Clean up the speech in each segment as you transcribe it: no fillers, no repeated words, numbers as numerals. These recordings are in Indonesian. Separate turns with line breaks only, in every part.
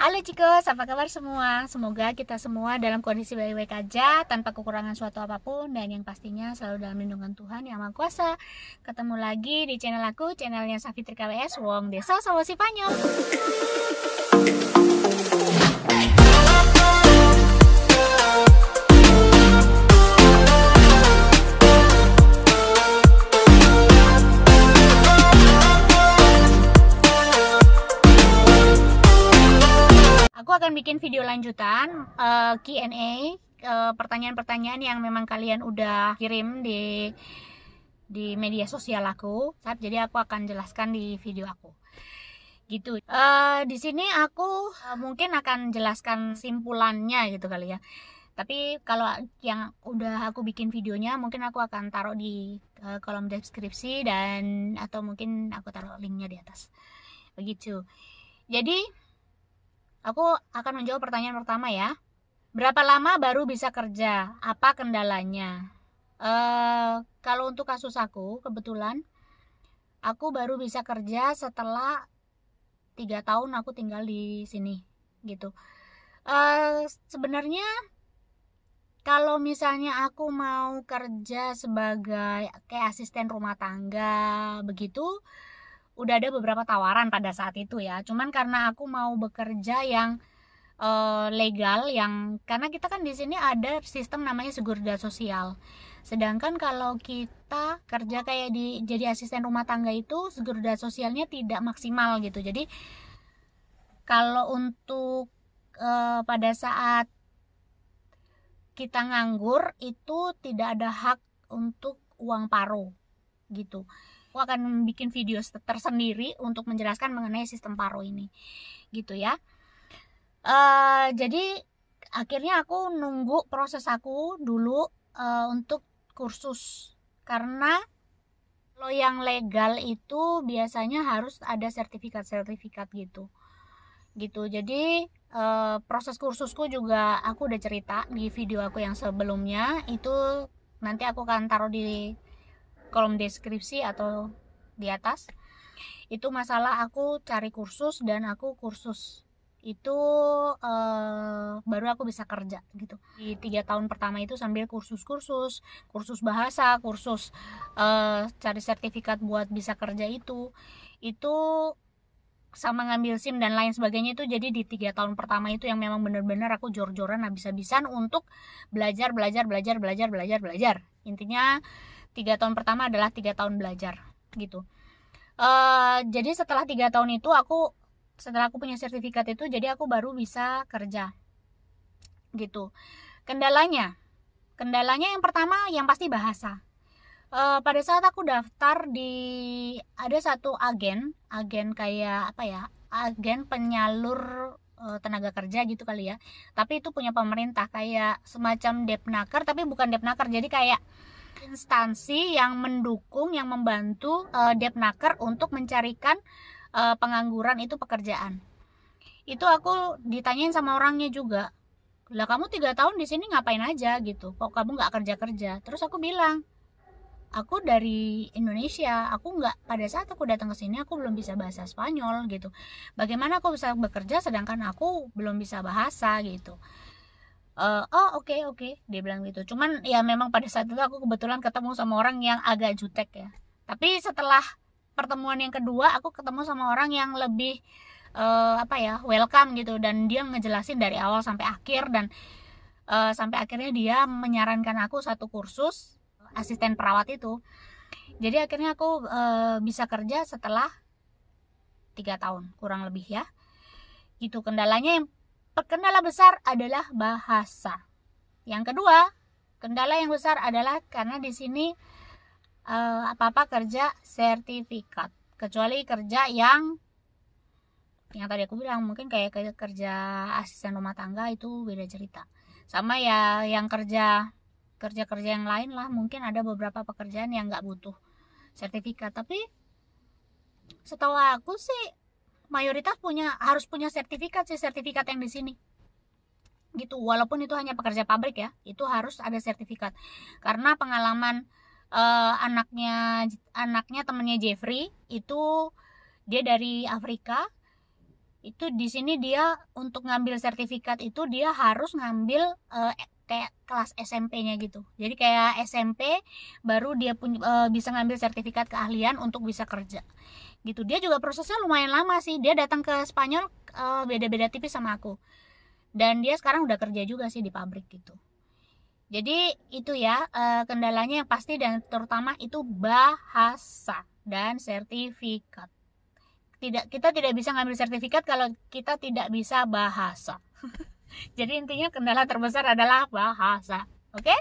Halo Cikos, apa kabar semua? Semoga kita semua dalam kondisi baik-baik aja, tanpa kekurangan suatu apapun, dan yang pastinya selalu dalam lindungan Tuhan Yang Maha Kuasa. Ketemu lagi di channel aku, channelnya Safitri KWS, Wong Desa Sulawesi Panyol. Aku akan bikin video lanjutan Q&A, pertanyaan-pertanyaan yang memang kalian udah kirim di media sosial aku. Jadi aku akan jelaskan di video aku. Gitu. Di sini aku mungkin akan jelaskan simpulannya gitu kali ya. Tapi kalau yang udah aku bikin videonya, mungkin aku akan taruh di kolom deskripsi dan atau mungkin aku taruh linknya di atas. Begitu. Jadi aku akan menjawab pertanyaan pertama ya. Berapa lama baru bisa kerja? Apa kendalanya? Kalau untuk kasus aku, kebetulan aku baru bisa kerja setelah 3 tahun aku tinggal di sini gitu. Sebenarnya kalau misalnya aku mau kerja sebagai kayak asisten rumah tangga begitu, udah ada beberapa tawaran pada saat itu ya. Cuman karena aku mau bekerja yang legal, yang karena kita kan di sini ada sistem namanya Segurda Sosial. Sedangkan kalau kita kerja kayak jadi asisten rumah tangga itu Segurda Sosialnya tidak maksimal gitu. Jadi kalau untuk pada saat kita nganggur itu tidak ada hak untuk uang paro gitu. Aku akan bikin video tersendiri untuk menjelaskan mengenai sistem paro ini gitu ya. Jadi akhirnya aku nunggu proses aku dulu untuk kursus, karena kalau yang legal itu biasanya harus ada sertifikat gitu. Jadi proses kursusku juga aku udah cerita di video aku yang sebelumnya, itu nanti aku akan taruh di kolom deskripsi atau di atas. Itu masalah aku cari kursus, dan aku kursus itu baru aku bisa kerja gitu. Di 3 tahun pertama itu sambil kursus bahasa, kursus cari sertifikat buat bisa kerja itu sama ngambil SIM dan lain sebagainya. Itu jadi di 3 tahun pertama itu yang memang benar-benar aku jor-joran habis-habisan untuk belajar. Intinya 3 tahun pertama adalah 3 tahun belajar gitu. Jadi setelah 3 tahun itu setelah aku punya sertifikat itu, jadi aku baru bisa kerja gitu. Kendalanya yang pertama yang pasti bahasa. Pada saat aku daftar ada satu agen kayak apa ya, agen penyalur tenaga kerja gitu kali ya, tapi itu punya pemerintah, kayak semacam Depnaker tapi bukan Depnaker. Jadi kayak instansi yang mendukung, yang membantu Depnaker untuk mencarikan pengangguran itu pekerjaan. Itu aku ditanyain sama orangnya juga, lah kamu 3 tahun di sini ngapain aja gitu, kok kamu nggak kerja. Terus aku bilang, aku dari Indonesia, pada saat aku datang ke sini aku belum bisa bahasa Spanyol gitu. Bagaimana aku bisa bekerja sedangkan aku belum bisa bahasa gitu. Oh oke, dia bilang gitu. Cuman ya memang pada saat itu aku kebetulan ketemu sama orang yang agak jutek ya. Tapi setelah pertemuan yang kedua, aku ketemu sama orang yang lebih welcome gitu, dan dia ngejelasin dari awal sampai akhir, dan sampai akhirnya dia menyarankan aku satu kursus asisten perawat itu. Jadi akhirnya aku bisa kerja setelah 3 tahun kurang lebih ya gitu. Kendala besar adalah bahasa. Yang kedua, kendala yang besar adalah karena di sini apa-apa kerja sertifikat, kecuali kerja yang tadi aku bilang, mungkin kayak kerja asisten rumah tangga, itu beda cerita. Sama ya yang kerja yang lain lah, mungkin ada beberapa pekerjaan yang nggak butuh sertifikat, tapi setahu aku sih mayoritas harus punya sertifikat yang di sini gitu. Walaupun itu hanya pekerja pabrik ya, itu harus ada sertifikat. Karena pengalaman anaknya temennya Jeffrey itu, dia dari Afrika, Itu di sini dia untuk ngambil sertifikat itu dia harus ngambil kayak kelas SMP-nya gitu. Jadi kayak SMP baru dia bisa ngambil sertifikat keahlian untuk bisa kerja. Gitu. Dia juga prosesnya lumayan lama sih. Dia datang ke Spanyol beda-beda tipis sama aku. Dan dia sekarang udah kerja juga sih di pabrik gitu. Jadi itu ya kendalanya yang pasti dan terutama itu bahasa dan sertifikat. Kita tidak bisa ngambil sertifikat kalau kita tidak bisa bahasa. Jadi intinya kendala terbesar adalah bahasa. Oke?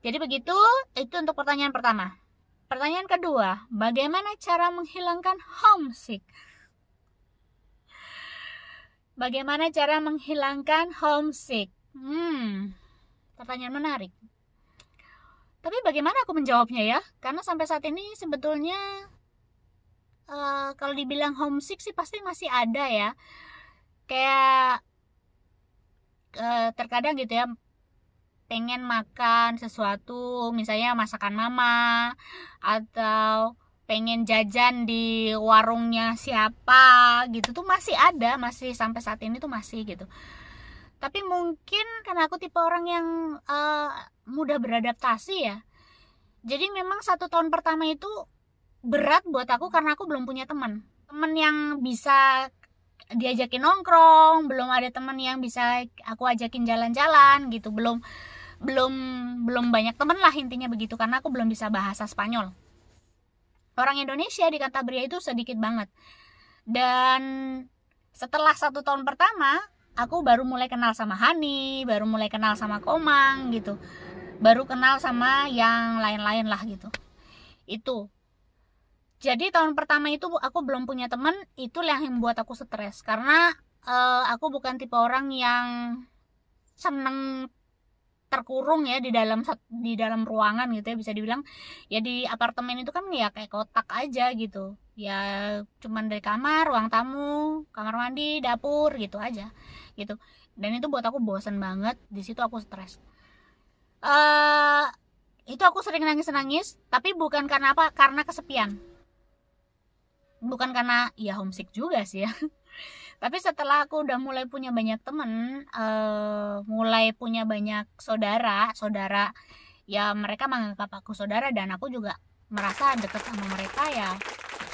Jadi begitu, itu untuk pertanyaan pertama. Pertanyaan kedua, bagaimana cara menghilangkan homesick? Bagaimana cara menghilangkan homesick? Pertanyaan menarik. Tapi bagaimana aku menjawabnya ya? Karena sampai saat ini sebetulnya kalau dibilang homesick sih pasti masih ada ya. Kayak terkadang gitu ya, pengen makan sesuatu, misalnya masakan mama, atau pengen jajan di warungnya siapa gitu tuh masih ada, masih sampai saat ini tuh masih gitu. Tapi mungkin karena aku tipe orang yang mudah beradaptasi ya, jadi memang 1 tahun pertama itu berat buat aku karena aku belum punya teman yang bisa diajakin nongkrong, belum ada teman yang bisa aku ajakin jalan-jalan gitu, belum banyak teman lah intinya begitu, karena aku belum bisa bahasa Spanyol. Orang Indonesia di Cantabria itu sedikit banget. Dan setelah 1 tahun pertama aku baru mulai kenal sama Hani, baru mulai kenal sama Komang gitu, baru kenal sama yang lain-lain lah gitu. Itu jadi tahun pertama itu aku belum punya teman, itu yang membuat aku stres karena aku bukan tipe orang yang seneng terkurung ya di dalam ruangan gitu ya, bisa dibilang ya di apartemen itu kan ya kayak kotak aja gitu ya, cuman dari kamar, ruang tamu, kamar mandi, dapur gitu aja gitu. Dan itu buat aku bosan banget, di situ aku stres. Itu aku sering nangis, tapi bukan karena apa, karena kesepian, bukan karena ya homesick juga sih ya. Tapi setelah aku udah mulai punya banyak temen, mulai punya banyak saudara ya, mereka menganggap aku saudara dan aku juga merasa deket sama mereka ya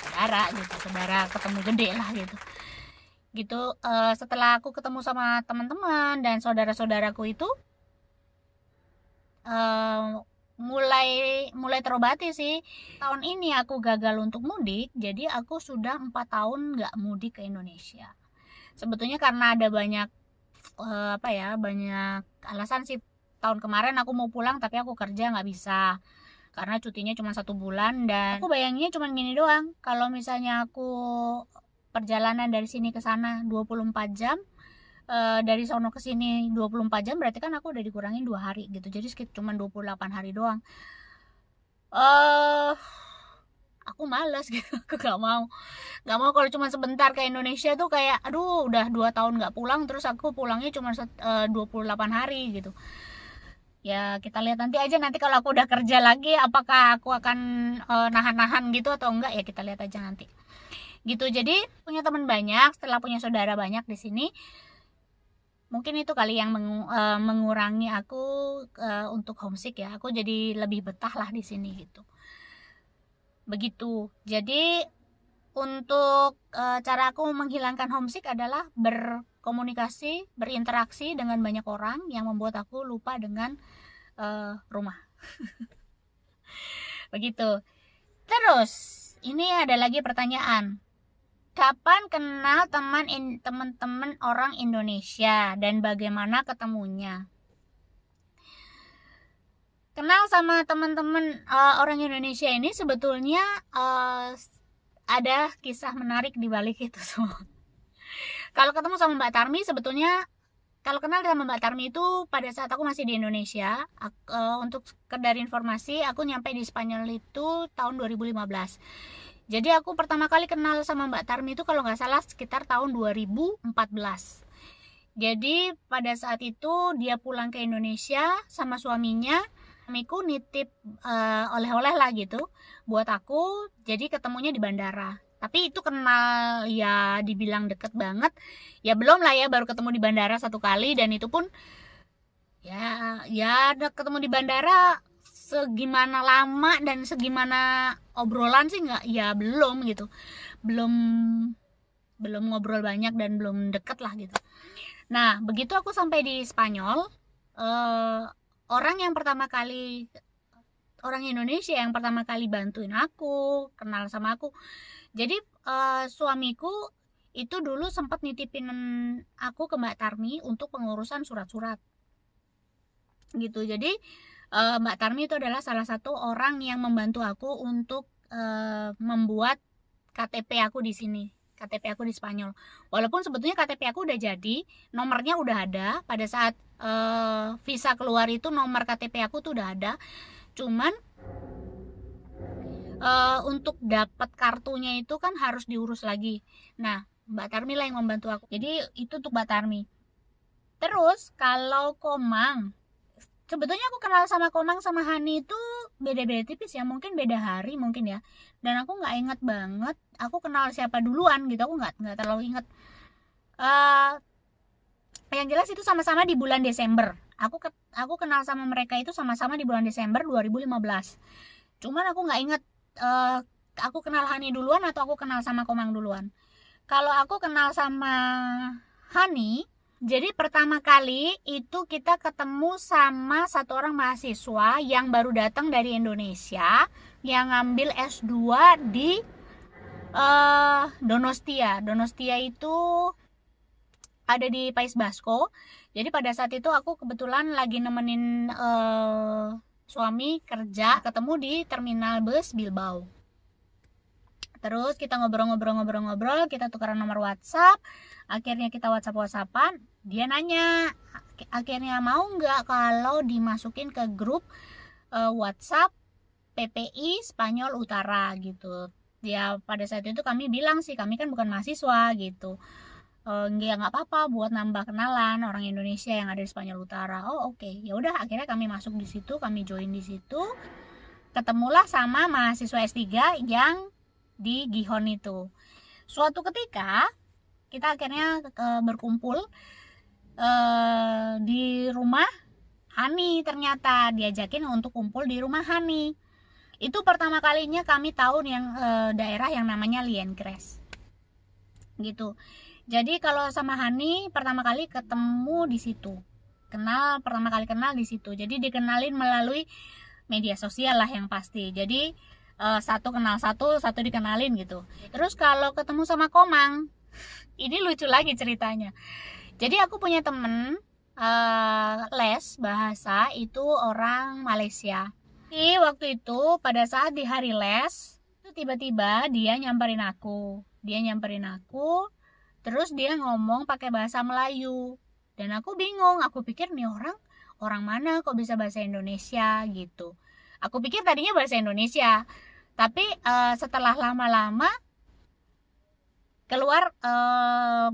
saudara gitu, saudara ketemu gede lah gitu. Setelah aku ketemu sama teman-teman dan saudara-saudaraku itu mulai terobati sih. Tahun ini aku gagal untuk mudik, jadi aku sudah 4 tahun nggak mudik ke Indonesia. Sebetulnya karena ada banyak banyak alasan sih. Tahun kemarin aku mau pulang tapi aku kerja nggak bisa karena cutinya cuma 1 bulan, dan aku bayanginnya cuma gini doang, kalau misalnya aku perjalanan dari sini ke sana 24 jam, dari sono ke sini 24 jam, berarti kan aku udah dikurangin 2 hari gitu, jadi sekitar cuma 28 hari doang. Aku malas gitu, aku gak mau kalau cuma sebentar ke Indonesia tuh kayak aduh udah 2 tahun gak pulang, terus aku pulangnya cuma 28 hari gitu. Ya kita lihat nanti aja, nanti kalau aku udah kerja lagi apakah aku akan nahan-nahan gitu atau enggak, ya kita lihat aja nanti gitu. Jadi punya teman banyak, setelah punya saudara banyak di sini, mungkin itu kali yang mengurangi aku untuk homesick ya. Aku jadi lebih betah lah di sini gitu. Begitu. Jadi untuk cara aku menghilangkan homesick adalah berkomunikasi, berinteraksi dengan banyak orang yang membuat aku lupa dengan rumah. Begitu. Terus ini ada lagi pertanyaan. Kapan kenal teman-teman orang Indonesia dan bagaimana ketemunya? Kenal sama teman-teman orang Indonesia ini sebetulnya ada kisah menarik di balik itu semua. Kalau ketemu sama Mbak Tarmi, sebetulnya kalau kenal sama Mbak Tarmi itu pada saat aku masih di Indonesia. Untuk sekedar informasi, aku nyampe di Spanyol itu tahun 2015. Jadi aku pertama kali kenal sama Mbak Tarmi itu kalau nggak salah sekitar tahun 2014. Jadi pada saat itu dia pulang ke Indonesia sama suaminya. Suamiku nitip oleh-oleh lah gitu buat aku, jadi ketemunya di bandara. tapi itu kenal ya dibilang deket banget ya belum lah ya, baru ketemu di bandara satu kali, dan itu pun ya ada ketemu di bandara segimana lama dan segimana obrolan sih nggak, ya belum gitu, belum belum ngobrol banyak dan belum deket lah gitu. Nah begitu aku sampai di Spanyol, eh, orang yang pertama kali orang Indonesia yang pertama kali bantuin aku, kenal sama aku. Jadi suamiku itu dulu sempat nitipin aku ke Mbak Tarmi untuk pengurusan surat-surat gitu. Jadi Mbak Tarmi itu adalah salah satu orang yang membantu aku untuk membuat KTP aku di sini, KTP aku di Spanyol. Walaupun sebetulnya KTP aku udah jadi, nomornya udah ada pada saat visa keluar itu, nomor KTP aku tuh udah ada. Cuman untuk dapat kartunya itu kan harus diurus lagi. Nah, Mbak Tarmi lah yang membantu aku. Jadi itu untuk Mbak Tarmi. Terus kalau Komang, sebetulnya aku kenal sama Komang sama Hani itu beda-beda tipis ya, mungkin beda hari mungkin ya. Dan aku nggak inget banget aku kenal siapa duluan gitu, aku nggak terlalu inget. Yang jelas itu sama-sama di bulan Desember. Aku kenal sama mereka itu sama-sama di bulan Desember 2015. Cuman aku nggak inget aku kenal Hani duluan atau aku kenal sama Komang duluan. Kalau aku kenal sama Hani, jadi pertama kali itu kita ketemu sama satu orang mahasiswa yang baru datang dari Indonesia, yang ngambil S2 di Donostia. Donostia itu ada di País Basco. Jadi pada saat itu aku kebetulan lagi nemenin suami kerja, ketemu di terminal bus Bilbao. Terus kita ngobrol, kita tukeran nomor WhatsApp. Akhirnya kita WhatsApp-WhatsAppan. Dia nanya, akhirnya mau nggak kalau dimasukin ke grup WhatsApp PPI Spanyol Utara gitu. Ya pada saat itu kami bilang sih, kami kan bukan mahasiswa gitu. Nggak apa-apa buat nambah kenalan orang Indonesia yang ada di Spanyol Utara. Oh oke. Ya udah, akhirnya kami masuk di situ, kami join di situ. Ketemulah sama mahasiswa S3 yang di Gijón itu. Suatu ketika kita akhirnya berkumpul di rumah Hani, ternyata diajakin untuk kumpul di rumah Hani. Itu pertama kalinya kami tahu yang daerah yang namanya Liencres gitu. Jadi kalau sama Hani pertama kali ketemu di situ, pertama kali kenal di situ. Jadi dikenalin melalui media sosial lah yang pasti. Jadi satu kenal satu dikenalin gitu. Terus kalau ketemu sama Komang, ini lucu lagi ceritanya. Jadi aku punya temen les bahasa itu orang Malaysia. Jadi waktu itu pada saat di hari les, itu tiba-tiba dia nyamperin aku. Terus dia ngomong pakai bahasa Melayu. Dan aku bingung, aku pikir nih orang mana kok bisa bahasa Indonesia gitu. Aku pikir tadinya bahasa Indonesia. Tapi setelah lama-lama keluar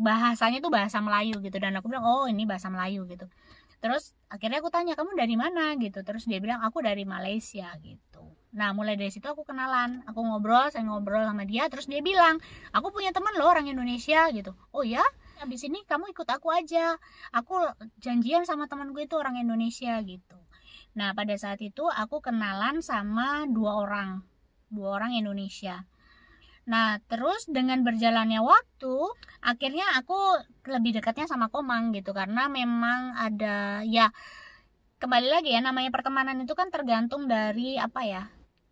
bahasanya tuh bahasa Melayu gitu. Dan aku bilang, oh ini bahasa Melayu gitu. Terus akhirnya aku tanya, kamu dari mana gitu. Terus dia bilang, aku dari Malaysia gitu. Nah mulai dari situ aku kenalan, saya ngobrol sama dia. Terus dia bilang, aku punya teman loh orang Indonesia gitu. Oh ya, abis ini kamu ikut aku aja, aku janjian sama teman gue itu orang Indonesia gitu. Nah pada saat itu aku kenalan sama dua orang Indonesia. Nah terus dengan berjalannya waktu, akhirnya aku lebih dekatnya sama Komang gitu, karena memang ada ya, kembali lagi ya, namanya pertemanan itu kan tergantung dari apa ya,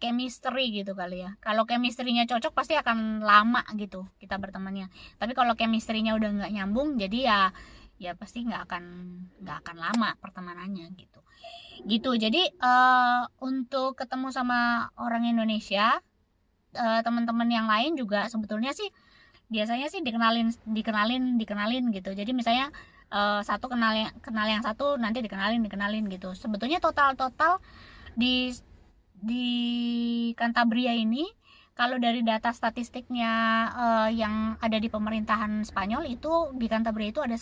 chemistry gitu kali ya. Kalau chemistry-nya cocok pasti akan lama gitu kita bertemannya. Tapi kalau chemistry-nya udah nggak nyambung, jadi ya pasti nggak akan lama pertemanannya gitu. Jadi untuk ketemu sama orang Indonesia, teman-teman yang lain juga sebetulnya sih biasanya sih dikenalin gitu. Jadi misalnya satu kenal yang satu, nanti dikenalin gitu. Sebetulnya total di Cantabria ini, kalau dari data statistiknya yang ada di pemerintahan Spanyol itu, di Cantabria itu ada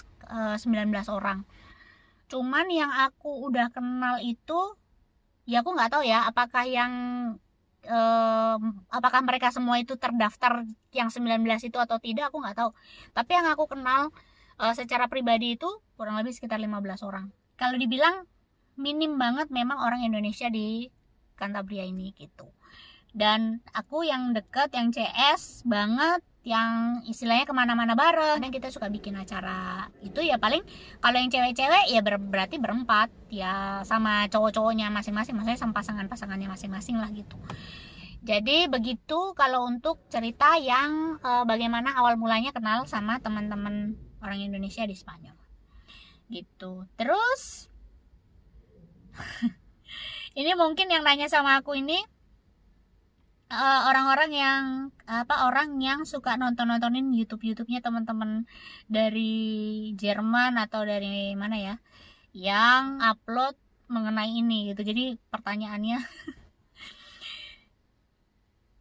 19 orang. Cuman yang aku udah kenal itu, ya aku nggak tahu ya apakah yang apakah mereka semua itu terdaftar yang 19 itu atau tidak aku nggak tahu, tapi yang aku kenal secara pribadi itu kurang lebih sekitar 15 orang. Kalau dibilang minim banget memang orang Indonesia di Cantabria ini gitu. Dan aku yang deket, yang CS banget, yang istilahnya kemana-mana bareng, dan kita suka bikin acara itu ya paling kalau yang cewek-cewek ya berarti berempat ya, sama cowok-cowoknya masing-masing, maksudnya sama pasangan-pasangannya masing-masing lah gitu. Jadi begitu kalau untuk cerita yang bagaimana awal mulanya kenal sama teman-teman orang Indonesia di Spanyol gitu. Terus ini mungkin yang nanya sama aku ini orang-orang yang orang yang suka nontonin YouTube-nya teman-teman dari Jerman atau dari mana ya, yang upload mengenai ini gitu. Jadi pertanyaannya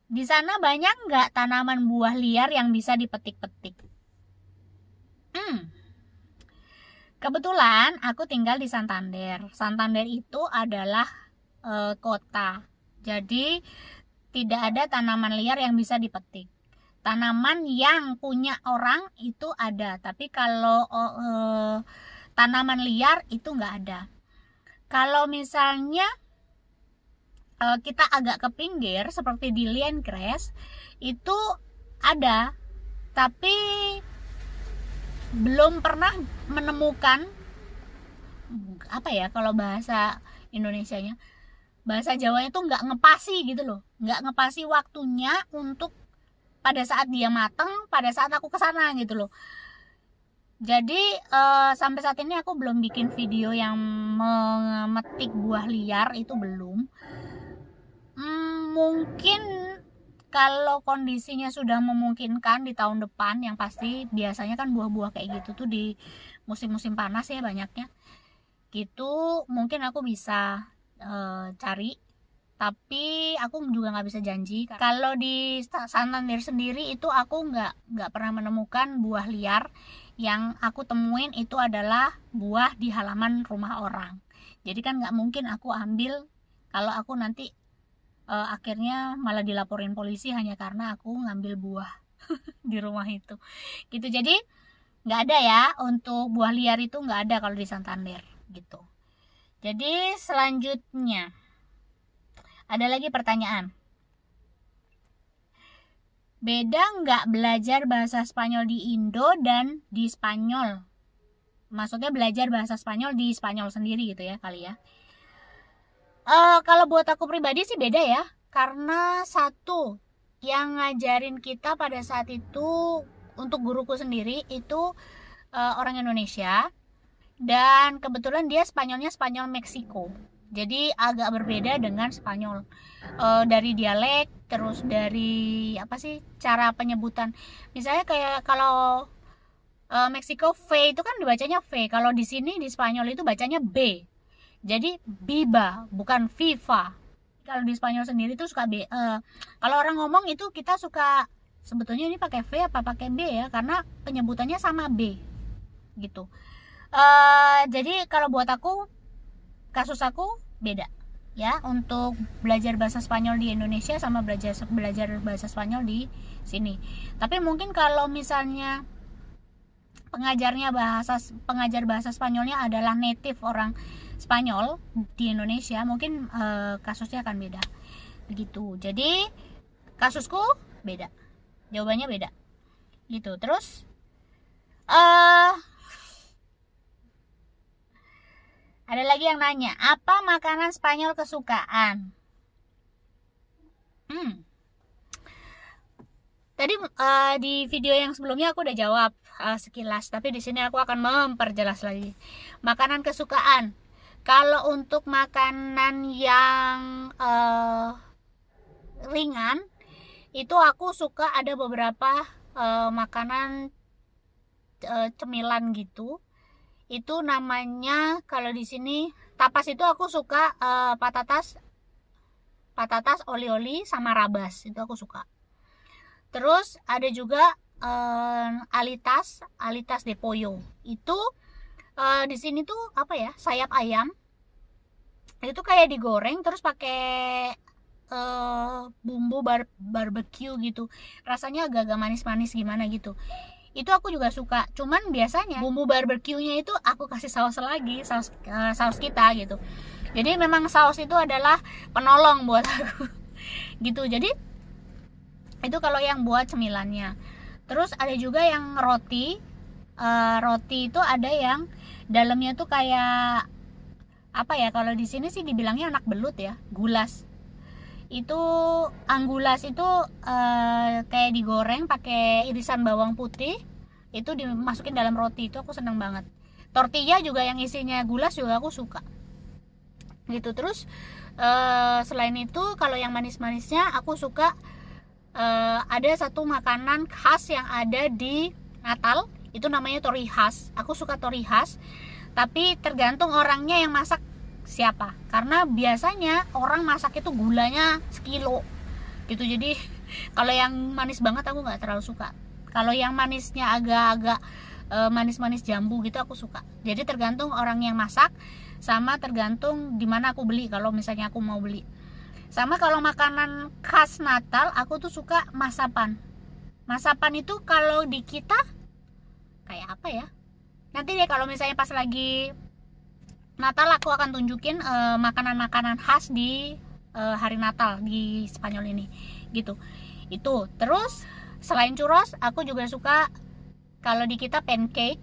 di sana banyak nggak tanaman buah liar yang bisa dipetik-petik? Kebetulan aku tinggal di Santander. Santander itu adalah kota. Jadi tidak ada tanaman liar yang bisa dipetik. Tanaman yang punya orang itu ada, tapi kalau tanaman liar itu nggak ada. Kalau misalnya kita agak ke pinggir seperti di Liencres itu ada, tapi belum pernah menemukan kalau bahasa Indonesianya, bahasa Jawanya tuh nggak ngepasi gitu loh, nggak ngepasi waktunya untuk pada saat dia mateng, pada saat aku kesana gitu loh. Jadi sampai saat ini aku belum bikin video yang memetik buah liar, itu belum. Mungkin kalau kondisinya sudah memungkinkan di tahun depan, yang pasti biasanya kan buah-buah kayak gitu tuh di musim-musim panas ya banyaknya gitu, mungkin aku bisa cari, tapi aku juga nggak bisa janji. Kalau di Santander sendiri itu aku nggak pernah menemukan buah liar. Yang aku temuin itu adalah buah di halaman rumah orang. Jadi kan nggak mungkin aku ambil kalau aku nanti akhirnya malah dilaporin polisi hanya karena aku ngambil buah di rumah itu gitu. Jadi nggak ada ya, untuk buah liar itu nggak ada kalau di Santander gitu. Jadi selanjutnya ada lagi pertanyaan, beda nggak belajar bahasa Spanyol di Indo dan di Spanyol? Maksudnya belajar bahasa Spanyol di Spanyol sendiri gitu ya kali ya. Kalau buat aku pribadi sih beda ya, karena satu, yang ngajarin kita pada saat itu untuk guruku sendiri itu orang Indonesia, dan kebetulan dia Spanyolnya Spanyol Meksiko, jadi agak berbeda dengan Spanyol dari dialek, terus dari cara penyebutan. Misalnya kayak kalau Meksiko V itu kan dibacanya V, kalau di sini di Spanyol itu bacanya B, jadi biba bukan viva. Kalau di Spanyol sendiri tuh suka B. Kalau orang ngomong itu kita suka sebetulnya ini pakai V apa pakai B ya, karena penyebutannya sama B gitu. Jadi kalau buat aku, kasus aku beda ya untuk belajar bahasa Spanyol di Indonesia sama belajar bahasa Spanyol di sini. Tapi mungkin kalau misalnya pengajar bahasa Spanyolnya adalah native orang Spanyol di Indonesia, mungkin kasusnya akan beda begitu. Jadi kasusku beda, jawabannya beda gitu. Terus ada lagi yang nanya, apa makanan Spanyol kesukaan? Tadi di video yang sebelumnya aku udah jawab sekilas, tapi di sini aku akan memperjelas lagi. Makanan kesukaan. Kalau untuk makanan yang ringan, itu aku suka ada beberapa makanan cemilan gitu. Itu namanya kalau di sini tapas, itu aku suka patatas oli-oli sama rabas, itu aku suka. Terus ada juga alitas de pollo, itu di sini tuh sayap ayam, itu kayak digoreng terus pakai bumbu barbecue gitu, rasanya agak-agak manis-manis gimana gitu. Itu aku juga suka. Cuman biasanya bumbu barbeque-nya itu aku kasih saus lagi, saus kita gitu. Jadi memang saus itu adalah penolong buat aku gitu. Jadi itu kalau yang buat cemilannya. Terus ada juga yang roti. Roti itu ada yang dalamnya tuh kayak apa ya, kalau di sini sih dibilangnya anak belut ya, gulas. Itu anggulas itu kayak digoreng pakai irisan bawang putih, itu dimasukin dalam roti. Itu aku seneng banget. Tortilla juga yang isinya gulas juga aku suka gitu. Terus selain itu kalau yang manis-manisnya aku suka ada satu makanan khas yang ada di Natal, itu namanya torrijas. Aku suka torrijas, tapi tergantung orangnya yang masak siapa, karena biasanya orang masak itu gulanya sekilo gitu. Jadi kalau yang manis banget aku nggak terlalu suka. Kalau yang manisnya agak-agak manis-manis jambu gitu aku suka. Jadi tergantung orang yang masak, sama tergantung di mana aku beli kalau misalnya aku mau beli. Sama kalau makanan khas Natal aku tuh suka masapan. Masapan itu kalau di kita kayak apa ya, nanti deh kalau misalnya pas lagi Natal aku akan tunjukin makanan-makanan khas di hari Natal di Spanyol ini gitu. Itu terus selain churros aku juga suka kalau di kita pancake,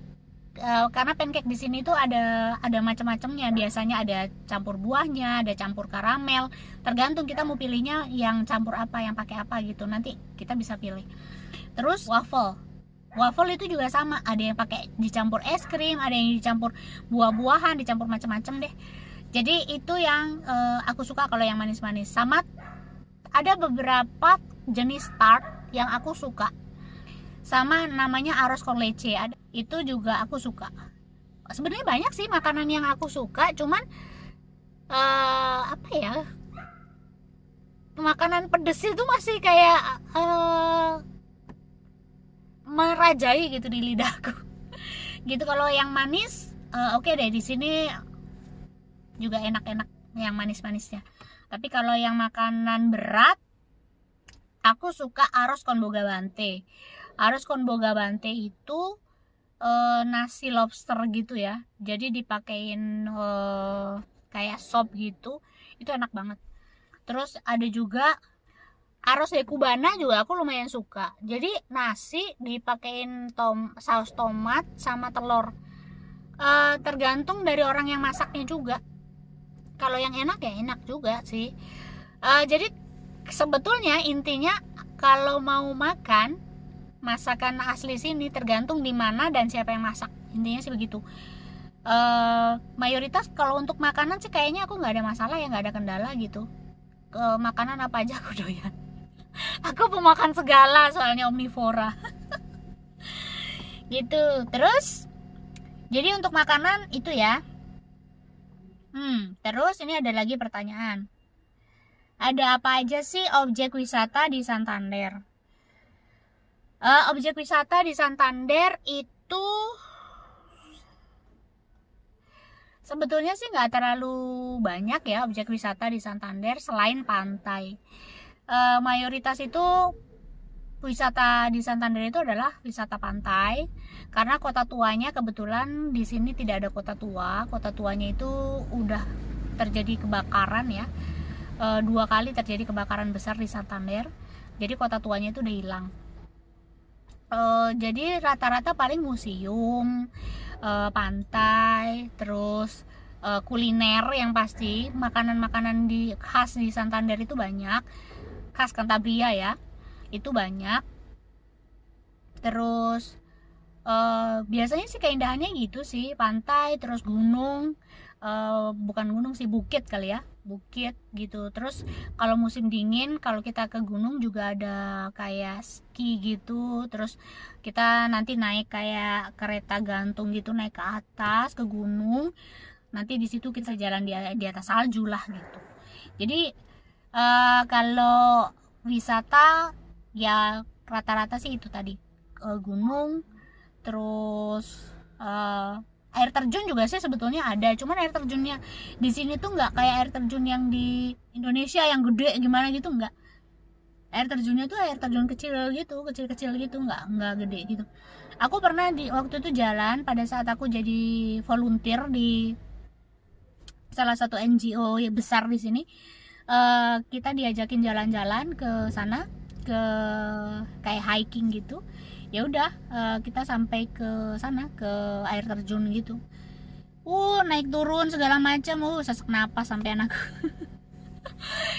karena pancake di sini tuh ada macam-macamnya. Biasanya ada campur buahnya, ada campur karamel, tergantung kita mau pilihnya yang campur apa, yang pakai apa gitu, nanti kita bisa pilih. Terus waffle itu juga sama, ada yang pakai dicampur es krim, ada yang dicampur buah-buahan, dicampur macam-macam deh. Jadi itu yang aku suka kalau yang manis-manis. Sama ada beberapa jenis tart yang aku suka, sama namanya arroz con leche, itu juga aku suka. Sebenarnya banyak sih makanan yang aku suka, cuman apa ya, makanan pedes itu masih kayak merajai gitu di lidahku gitu. Kalau yang manis oke deh, di sini juga enak-enak yang manis-manisnya. Tapi kalau yang makanan berat aku suka arroz con bogavante. Arroz con bogavante itu nasi lobster gitu ya, jadi dipakein kayak sop gitu, itu enak banget. Terus ada juga arroz de cubana, juga aku lumayan suka. Jadi nasi dipakein saus tomat sama telur. Tergantung dari orang yang masaknya juga. Kalau yang enak ya enak juga sih. Jadi sebetulnya intinya kalau mau makan masakan asli sini tergantung di mana dan siapa yang masak. Intinya sih begitu. Mayoritas kalau untuk makanan sih kayaknya aku nggak ada masalah ya, nggak ada kendala gitu. Makanan apa aja aku doyan. Aku pemakan segala soalnya, omnivora gitu. Terus jadi untuk makanan itu ya. Terus ini ada lagi pertanyaan, ada apa aja sih objek wisata di Santander? Objek wisata di Santander itu sebetulnya sih nggak terlalu banyak ya objek wisata di Santander selain pantai. Mayoritas itu wisata di Santander itu adalah wisata pantai, karena kota tuanya kebetulan di sini tidak ada kota tua. Kota tuanya itu udah terjadi kebakaran ya, 2 kali terjadi kebakaran besar di Santander, jadi kota tuanya itu udah hilang. Jadi rata-rata paling museum, pantai, terus kuliner yang pasti, makanan-makanan khas di Santander itu banyak, khas Cantabria ya, itu banyak. Terus biasanya sih keindahannya gitu sih, pantai, terus gunung, bukan gunung sih, bukit kali ya, bukit gitu. Terus kalau musim dingin kalau kita ke gunung juga ada kayak ski gitu, terus kita nanti naik kayak kereta gantung gitu, naik ke atas ke gunung, nanti di situ kita jalan di atas salju lah gitu. Jadi kalau wisata ya rata-rata sih itu tadi, gunung, terus air terjun juga sih sebetulnya ada, cuman air terjunnya di sini tuh nggak kayak air terjun yang di Indonesia yang gede gimana gitu, nggak. Air terjunnya tuh air terjun kecil gitu, kecil-kecil gitu, nggak gede gitu. Aku pernah di waktu itu jalan pada saat aku jadi volunteer di salah satu NGO yang besar di sini. Kita diajakin jalan-jalan ke sana, ke kayak hiking gitu. Ya udah, kita sampai ke sana, ke air terjun gitu. Naik turun segala macam, sesak napas sampai anak.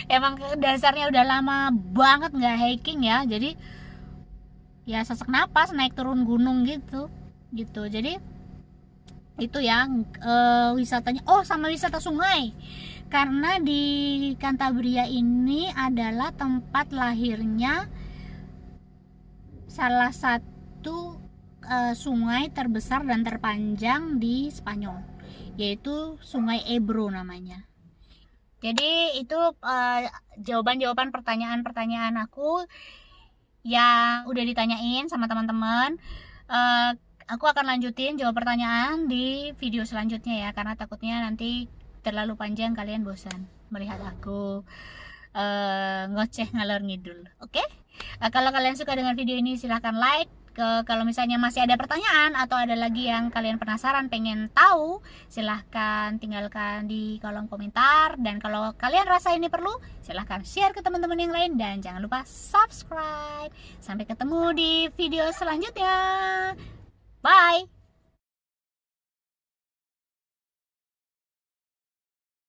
Emang dasarnya udah lama banget nggak hiking ya, jadi ya sesak napas naik turun gunung gitu. Jadi itu yang wisatanya. Sama wisata sungai, karena di Cantabria ini adalah tempat lahirnya salah satu sungai terbesar dan terpanjang di Spanyol, yaitu Sungai Ebro namanya. Jadi itu jawaban-jawaban pertanyaan-pertanyaan aku yang udah ditanyain sama teman-teman. Aku akan lanjutin jawab pertanyaan di video selanjutnya ya, karena takutnya nanti terlalu panjang kalian bosan melihat aku ngoceh ngalor ngidul. Oke? Kalau kalian suka dengan video ini silahkan like. Kalau misalnya masih ada pertanyaan atau ada lagi yang kalian penasaran pengen tahu, silahkan tinggalkan di kolom komentar. Dan kalau kalian rasa ini perlu, silahkan share ke teman-teman yang lain. Dan jangan lupa subscribe. Sampai ketemu di video selanjutnya. Bye.